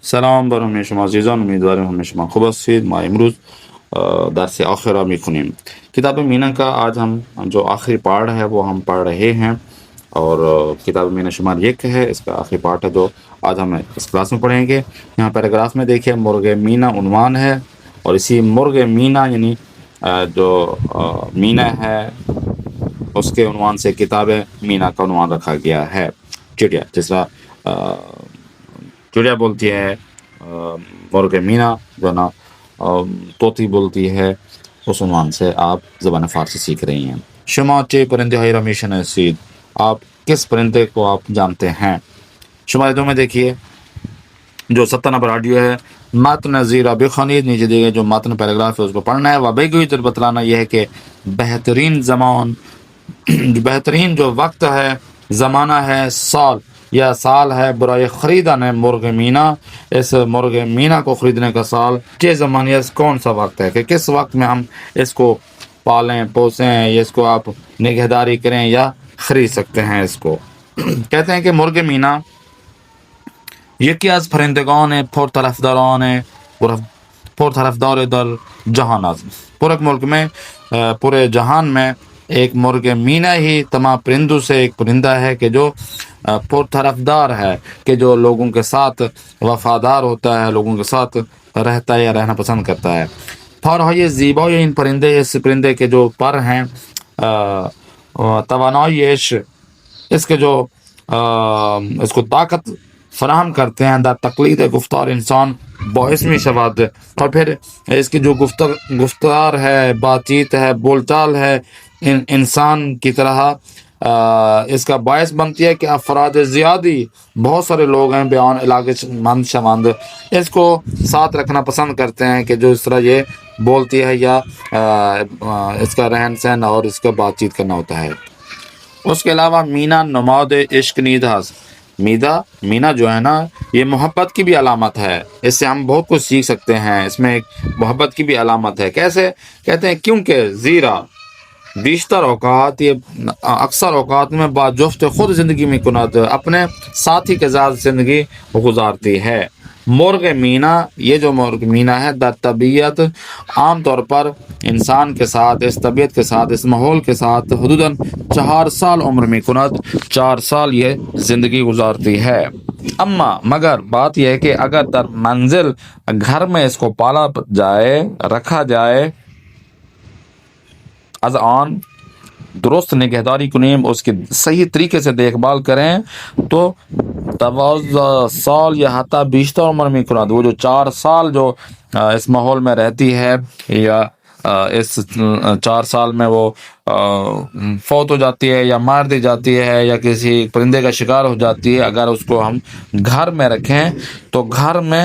سلام بر همه شما عزیزان، امیدوارم همه شما خوب هستید. ما امروز درس آخر را میخونیم. کتاب مینا کا آج ہم جو آخری پارٹ ہے وہ ہم پڑھ رہے ہیں، اور کتاب مینا شمار 1 ہے، اس کا آخری پارٹ ہے جو آج ہم اس کلاس میں پڑھیں گے۔ یہاں پیراگراف میں دیکھیے مرغ مینا عنوان ہے، اور اسی مرغ مینا یعنی جو مینا ہے اس کے عنوان سے کتاب مینا کا عنوان رکھا گیا ہے۔ چڑیا، جس طرح چڑیا بولتی ہے، مرغ مینا جو نا طوطی بولتی ہے، اس عنوان سے آپ زبان فارسی سیکھ رہی ہیں۔ شما چه پرنده های را میشناسید؟ آپ کس پرندے کو آپ جانتے ہیں؟ شماره 2 میں دیکھیے جو 7 نمبر آڈیو ہے، متن زیرا بخوانید، نیچے دیے گئے جو متن پیراگراف ہے اس کو پڑھنا ہے۔ و بگویید، در بتلانا یہ ہے کہ بہترین زمان، بہترین جو وقت ہے، زمانہ ہے، سال یا سال ہے برائے خریدن مرغ مینا، اس مرغ مینا کو خریدنے کا سال کے زمانے کون سا وقت ہے، کہ کس وقت میں ہم اس کو پالیں پوسیں یا اس کو آپ نگہداری کریں یا خرید سکتے ہیں اس کو۔ کہتے ہیں کہ مرغ مینا یکی از پرندگان پرطرفداران پرطرفدار در جهان است۔ پورے ملک میں، پورے جہان میں ایک مرغ مینا ہی تمام پرندوں سے ایک پرندہ ہے کہ جو پرطرفدار ہے، کہ جو لوگوں کے ساتھ وفادار ہوتا ہے، لوگوں کے ساتھ رہتا ہے یا رہنا پسند کرتا ہے۔ پرهای زیبای این پرندے، اس پرندے کے جو پر ہیں، توانائیش اس کے جو اس کو طاقت فراہم کرتے ہیں، در تقلید گفتار انسان باعث میں شواد، اور پھر اس کی جو گفتار ہے، بات چیت ہے، بول چال ہے، انسان کی طرح اس کا باعث بنتی ہے کہ افراد زیادی، بہت سارے لوگ ہیں بیان علاقے مند شمند اس کو ساتھ رکھنا پسند کرتے ہیں، کہ جو اس طرح یہ بولتی ہے یا اس کا رہن سہن اور اس کا بات چیت کرنا ہوتا ہے۔ اس کے علاوہ مینا نماد عشق نیدھاس، مینا جو ہے نا یہ محبت کی بھی علامت ہے، اس سے ہم بہت کچھ سیکھ سکتے ہیں، اس میں ایک محبت کی بھی علامت ہے۔ کیسے؟ کہتے ہیں کیونکہ زیرا بیشتر اوقات، یہ اکثر اوقات میں با جفت خود زندگی میں کنات، اپنے ساتھی کے ساتھ زندگی گزارتی ہے۔ مرغ مینا، یہ جو مرغ مینا ہے، در طبیعت عام طور پر انسان کے ساتھ، اس طبیعت کے ساتھ، اس ماحول کے ساتھ حدوداً 4 سال عمر میں کنات، 4 سال یہ زندگی گزارتی ہے۔ اما مگر بات یہ ہے کہ اگر در منزل، گھر میں اس کو پالا جائے، رکھا جائے، از آن درست نگہداری کنیم، اس کی صحیح طریقے سے دیکھ بھال کریں، تو 12 سال یا حتی بیشتر عمر میں کنات، وہ جو 4 سال جو اس ماحول میں رہتی ہے، یا اس 4 سال میں وہ فوت ہو جاتی ہے یا مار دی جاتی ہے یا کسی پرندے کا شکار ہو جاتی ہے، اگر اس کو ہم گھر میں رکھیں تو گھر میں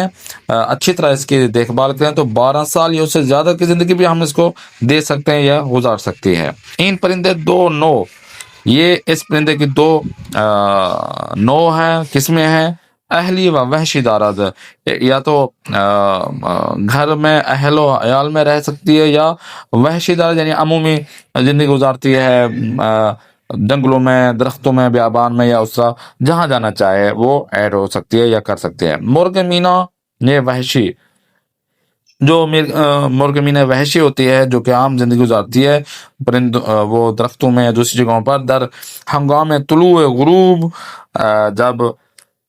اچھی طرح اس کی دیکھ بھال کریں تو 12 سال یا اس سے زیادہ کی زندگی بھی ہم اس کو دے سکتے ہیں یا گزار سکتی ہے۔ ان پرندے 2 نو، یہ اس پرندے کی 2 نو ہیں، قسمیں ہیں، اہلی و وحشی دارد، یا تو گھر میں اہل و عیال میں رہ سکتی ہے، یا وحشی دارد یعنی عمومی زندگی گزارتی ہے، جنگلوں میں، درختوں میں، بیابان میں، یا اس طرح جہاں جانا چاہے وہ ایڈ ہو سکتی ہے یا کر سکتے ہیں۔ مرغ مینا یہ وحشی، جو مرغ مینا وحشی ہوتی ہے، جو کہ عام زندگی گزارتی ہے وہ درختوں میں یا دوسری جگہوں پر، در ہنگام طلوع غروب، جب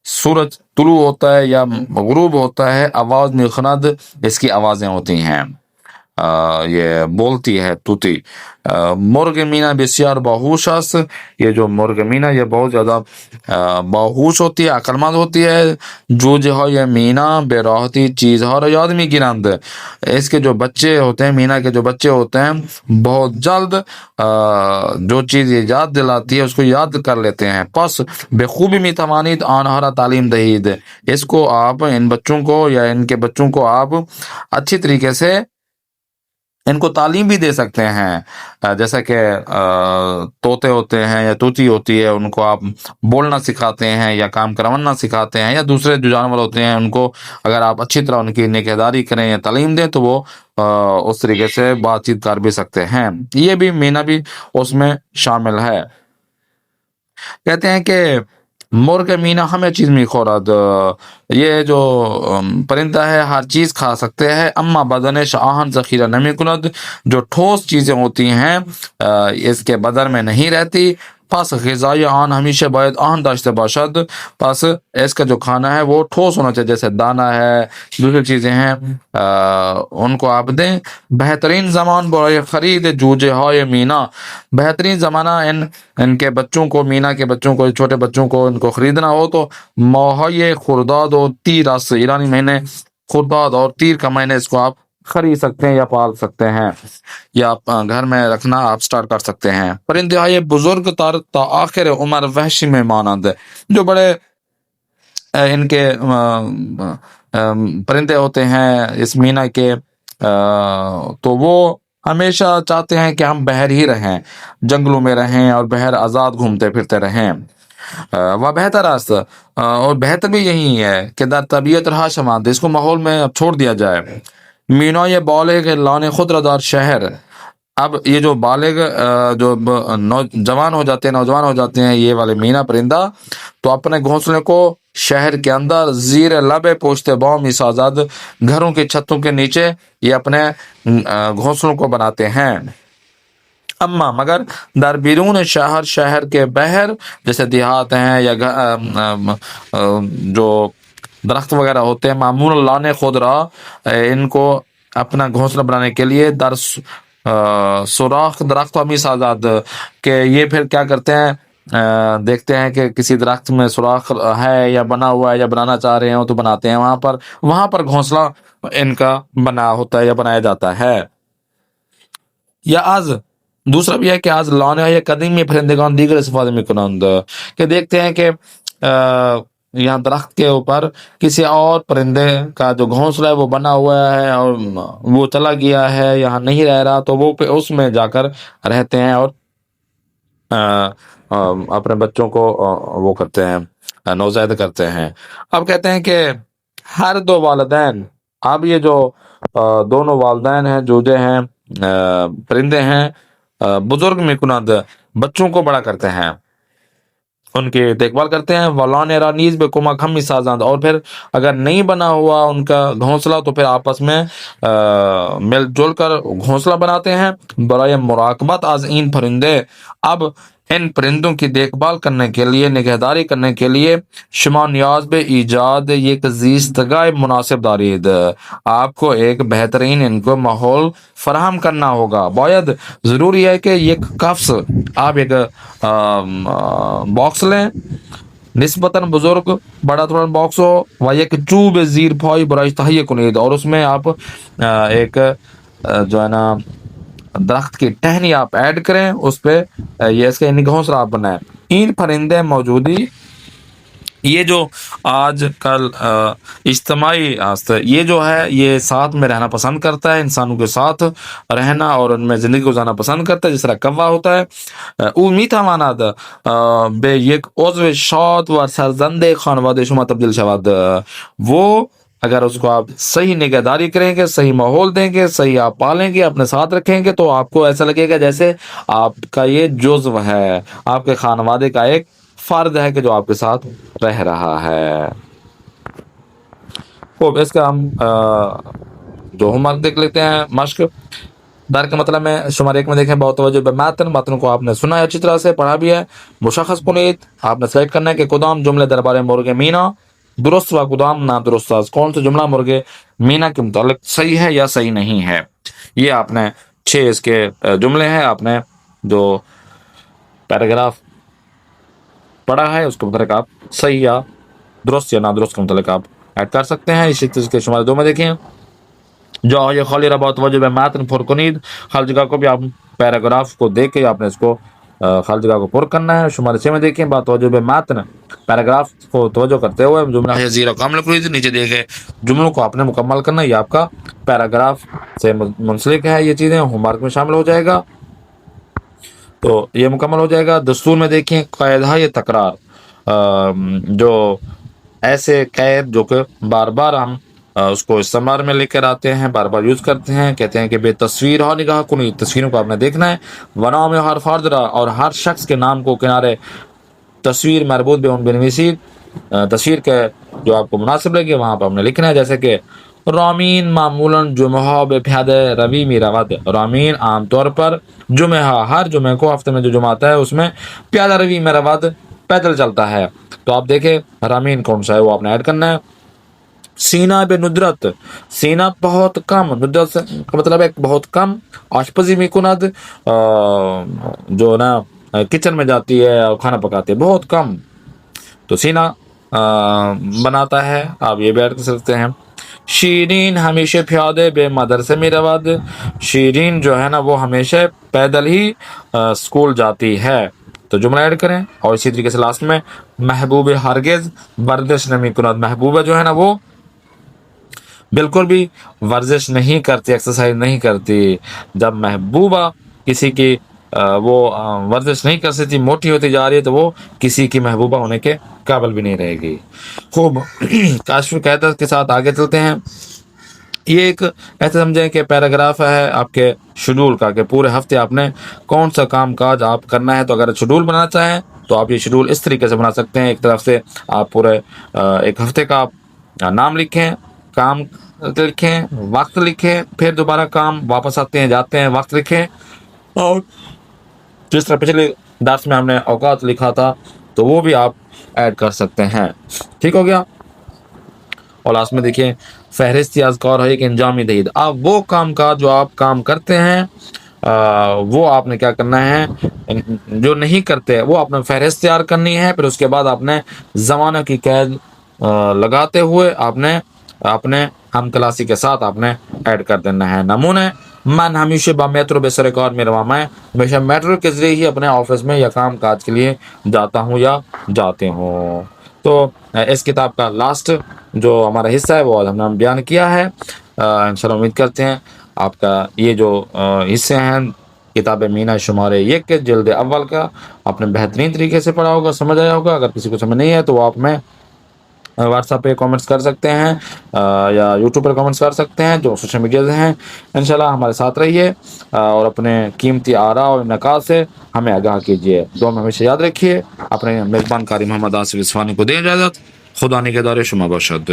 سورج طلوع ہوتا ہے یا غروب ہوتا ہے، آواز میں خند اس کی آوازیں ہوتی ہیں، یہ بولتی ہے طوطی۔ مرغ مینا بسیار باہوش است، یہ جو مرغ مینا یہ بہت زیادہ باہوش ہوتی ہے، عقل مند ہوتی ہے۔ جوجه های مینا به راحتی چیزها را یاد میگیرند، اس کے جو بچے ہوتے ہیں، مینا کے جو بچے ہوتے ہیں، بہت جلد جو چیز یہ یاد دلاتی ہے اس کو یاد کر لیتے ہیں۔ پس به خوبی میتوانید آنها را تعلیم دهید، اس کو آپ، ان بچوں کو یا ان کے بچوں کو آپ اچھی طریقے سے ان کو تعلیم بھی دے سکتے ہیں، جیسا کہ طوطے ہوتے ہیں یا طوطی ہوتی ہے، ان کو آپ بولنا سکھاتے ہیں یا کام کروانا سکھاتے ہیں، یا دوسرے جو جانور ہوتے ہیں ان کو اگر آپ اچھی طرح ان کی نگہداری کریں یا تعلیم دیں تو وہ اس طریقے سے بات چیت کر بھی سکتے ہیں۔ یہ بھی مینا بھی اس میں شامل ہے۔ کہتے ہیں کہ مرغ مینا ہمیں چیز میں خورد، یہ جو پرندہ ہے ہر چیز کھا سکتے ہیں، اما بدنش آہن ذخیرہ نمی کند، جو ٹھوس چیزیں ہوتی ہیں اس کے بدن میں نہیں رہتی، پس غذائی آن ہمیشہ باید آہن داشته باشد، پس اس کا جو کھانا ہے وہ ٹھوس ہونا چاہیے، جیسے دانا ہے، دوسری چیزیں ہیں ان کو آپ دیں۔ بہترین زمان برای خرید جوجے های مینا، بہترین زمانہ ان کے بچوں کو، مینا کے بچوں کو، چھوٹے بچوں کو ان کو خریدنا ہو تو ماهای خرداد و تیر است، ایرانی مہینے خرداد اور تیر کا مہینے اس کو آپ خرید سکتے ہیں یا پال سکتے ہیں، یا آپ گھر میں رکھنا آپ سٹارٹ کر سکتے ہیں۔ پرندے های بزرگ تر تا آخر عمر وحشی میں مانند، جو بڑے ان کے پرندے ہوتے ہیں اس مینا کے، تو وہ ہمیشہ چاہتے ہیں کہ ہم بہر ہی رہیں، جنگلوں میں رہیں اور بہر آزاد گھومتے پھرتے رہیں۔ وہ بہتر است، اور بہتر بھی یہی ہے کہ در طبیعت رہا شماند، اس کو ماحول میں اب چھوڑ دیا جائے۔ مینای بالغ لان خود را دار شہر، اب یہ جو بالغ جو جوان ہو جاتے ہیں، نوجوان ہو جاتے ہیں یہ والے مینا پرندہ، تو اپنے گھونسلے کو شہر کے اندر زیر لب پوشتے بام می سازد، گھروں کی چھتوں کے نیچے یہ اپنے گھونسلوں کو بناتے ہیں۔ اما مگر در بیرون شہر، شہر کے بہر جیسے دیہات ہیں یا جو درخت وغیرہ ہوتے ہیں، معمول لانے خود را، ان کو اپنا گھونسلہ بنانے کے لیے در سوراخ درخت ہمی سازاد، کہ یہ پھر کیا کرتے ہیں، دیکھتے ہیں کہ کسی درخت میں سوراخ ہے یا بنا ہوا ہے یا بنانا چاہ رہے ہوں تو بناتے ہیں، وہاں پر گھونسلہ ان کا بنا ہوتا ہے یا بنایا جاتا ہے۔ یا از دوسرا بھی ہے کہ آج لانے یا قدیمی پرندگان دیگر استفادے میں کنند، کہ دیکھتے ہیں کہ یہاں درخت کے اوپر کسی اور پرندے کا جو گھونسلہ ہے وہ بنا ہوا ہے اور وہ چلا گیا ہے، یہاں نہیں رہ رہا، تو وہ اس میں جا کر رہتے ہیں اور اپنے بچوں کو وہ کرتے ہیں، نوزائیدہ کرتے ہیں۔ اب کہتے ہیں کہ ہر دو والدین، اب یہ جو دونوں والدین ہیں، جوجے ہیں، پرندے ہیں، بزرگ میں کنند، بچوں کو بڑا کرتے ہیں، ان کی دیکھ بھال کرتے ہیں۔ ولان رانیز بے کمک ہم سازند، اور پھر اگر نہیں بنا ہوا ان کا گھونسلہ تو پھر آپس میں مل جل کر گھونسلہ بناتے ہیں۔ برائے مراقبت از این پرندے، اب ان پرندوں کی دیکھ بھال کرنے کے لیے، نگہداری کرنے کے لیے، شما نیاز بے ایجاد یک زیستگاہ مناسب دارید، آپ کو ایک بہترین ان کو ماحول فراہم کرنا ہوگا۔ باید ضروری ہے کہ ایک کفس، آپ ایک باکس لیں، نسبتاً بزرگ بڑا تھوڑا باکس ہو، و یک چوب زیر پائی برائش تہیہ کنید، اور اس میں آپ ایک جو ہے نا درخت کی ٹہنی آپ ایڈ کریں، اس پہ یہ اس کا گھونسلہ آپ بنائیں۔ این پرندے موجودی، یہ جو آج کل اجتماعی یہ جو ہے یہ ساتھ میں رہنا پسند کرتا ہے، انسانوں کے ساتھ رہنا اور ان میں زندگی گزارنا پسند کرتا ہے، جس طرح کوا ہوتا ہے۔ او میتھا ماند بے یک عضو شاد و سرزند خانواده شما تبدیل شود، وہ اگر اس کو آپ صحیح نگہداری کریں گے، صحیح ماحول دیں گے، صحیح آپ پالیں گے، اپنے ساتھ رکھیں گے، تو آپ کو ایسا لگے گا جیسے آپ کا یہ جزو ہے، آپ کے خانوادے کا ایک فرد ہے کہ جو آپ کے ساتھ رہ رہا ہے۔ خوب، اس کا ہم جو ہوم ورک دیکھ لیتے ہیں، مشق در کے مطلب میں شمار 1 میں دیکھیں، بہت توجہ بے متن کو آپ نے سنا ہے، اچھی طرح سے پڑھا بھی ہے، مشخص کنید، آپ نے سلیکٹ کرنا ہے کہ کدام جملے دربارے مرغ مینا درست و کدام نادرست است، کون سے جملہ مرغ مینا کے متعلق صحیح ہے یا صحیح نہیں ہے۔ یہ آپ نے 6 اس کے جملے ہیں، آپ نے جو پیراگراف پڑھا ہے اس کے متعلق آپ صحیح یا درست یا نادرست کے متعلق آپ ایڈ کر سکتے ہیں۔ اسی چیز کے شمار 2 میں دیکھیں، جو یہ خالی ربا توجہ بے متن پر کنید، خالی جگہ کو بھی آپ پیراگراف کو دیکھ کے آپ نے اس کو خالی جگہ کو پر کرنا ہے۔ شمار 6 میں دیکھیں، بات توجہ بے متن، پیراگراف کو توجہ کرتے ہوئے جملہ زیرو کامل کنید، نیچے دیکھیں جملوں کو آپ نے مکمل کرنا، یہ آپ کا پیراگراف سے منسلک ہے، یہ چیزیں ہوم ورک میں شامل ہو جائے گا، تو یہ مکمل ہو جائے گا۔ دستور میں دیکھیں، قاعدہ یہ تکرار، جو ایسے قید جو کہ بار بار ہم اس کو استعمال میں لے کر آتے ہیں، بار بار یوز کرتے ہیں، کہتے ہیں کہ بے تصویر ہو نگاہ کنید، تصویروں کو آپ نے دیکھنا ہے۔ ونام ہر فرد را، اور ہر شخص کے نام کو کنارے تصویر مربوط بے ان بنویسی تصویر کے جو آپ کو مناسب لگے وہاں پہ ہم نے لکھنا ہے، جیسے کہ رامین معمولاً جمعہ بے پیادہ روی می رود. رامین عام طور پر جمعہ، ہر جمعہ کو ہفتے میں جو جمعہ آتا ہے اس میں پیادہ روی میں رود پیدل چلتا ہے. تو آپ دیکھیں رامین کون سا ہے وہ آپ نے ایڈ کرنا ہے. سینا بے ندرت، سینا بہت کم، ندرت کا مطلب ہے بہت کم. آشپزی میں کند جو نا کچن میں جاتی ہے اور کھانا پکاتی ہے بہت کم، تو سینا بناتا ہے، آپ یہ بھی ایڈ کر سکتے ہیں. شیرین ہمیشہ پیادے بے مدرسے میں رود. شیرین جو ہے نا وہ ہمیشہ پیدل ہی اسکول جاتی ہے. تو جملہ ایڈ کریں. اور اسی طریقے سے لاسٹ میں محبوب ہرگز ورزش نمی کند. محبوبہ جو ہے نا وہ بالکل بھی ورزش نہیں کرتی، ایکسرسائز نہیں کرتی. جب محبوبہ کسی کی وہ ورزش نہیں کر سکتی، موٹی ہوتی جا رہی ہے، تو وہ کسی کی محبوبہ ہونے کے قابل بھی نہیں رہے گی. خوب کاشف قاعدہ کے ساتھ آگے چلتے ہیں. یہ ایک ایسے سمجھیں کہ پیراگراف ہے آپ کے شیڈول کا، کہ پورے ہفتے آپ نے کون سا کام کاج آپ کرنا ہے. تو اگر شیڈول بنانا چاہیں تو آپ یہ شیڈول اس طریقے سے بنا سکتے ہیں. ایک طرف سے آپ پورے ایک ہفتے کا نام لکھیں، کام لکھیں، وقت لکھیں، پھر دوبارہ کام واپس آتے ہیں جاتے ہیں وقت لکھیں. اور جس طرح پچھلے درس میں ہم نے اوقات لکھا تھا تو وہ بھی آپ ایڈ کر سکتے ہیں. ٹھیک ہو گیا. اور لاسٹ میں دیکھیں فہرست اذکار ہے کہ انجامی دہید. آپ وہ کام کاج جو آپ کام کرتے ہیں وہ آپ نے کیا کرنا ہے، جو نہیں کرتے وہ آپ نے فہرست تیار کرنی ہے. پھر اس کے بعد آپ نے زمانہ کی قید لگاتے ہوئے آپ نے اپنے ہم کلاسی کے ساتھ آپ نے ایڈ کر دینا ہے. نمونے من ہمیشہ با میٹرو بے سرکار میں رواں، میں ہمیشہ میٹرو کے ذریعے ہی اپنے آفس میں یا کام کاج کے لیے جاتا ہوں یا جاتے ہوں. تو اس کتاب کا لاسٹ جو ہمارا حصہ ہے وہ ہم نے بیان کیا ہے. انشاءاللہ امید کرتے ہیں آپ کا یہ جو حصے ہیں کتاب مینا شمار 1 کے جلد اول کا آپ نے بہترین طریقے سے پڑھا ہوگا، سمجھ آیا ہوگا. اگر کسی کو سمجھ نہیں ہے تو وہ آپ میں واٹس ایپ پہ کامنٹس کر سکتے ہیں یا یوٹیوب پر کامنٹس کر سکتے ہیں، جو سوشل میڈیا ہیں. انشاءاللہ ہمارے ساتھ رہیے اور اپنے قیمتی آراء اور نکات سے ہمیں آگاہ کیجیے. دعا میں ہمیشہ یاد رکھیے. اپنے میزبان قاری محمد آصف اصفہانی کو دیں اجازت. خدا نگہدار شما باشد.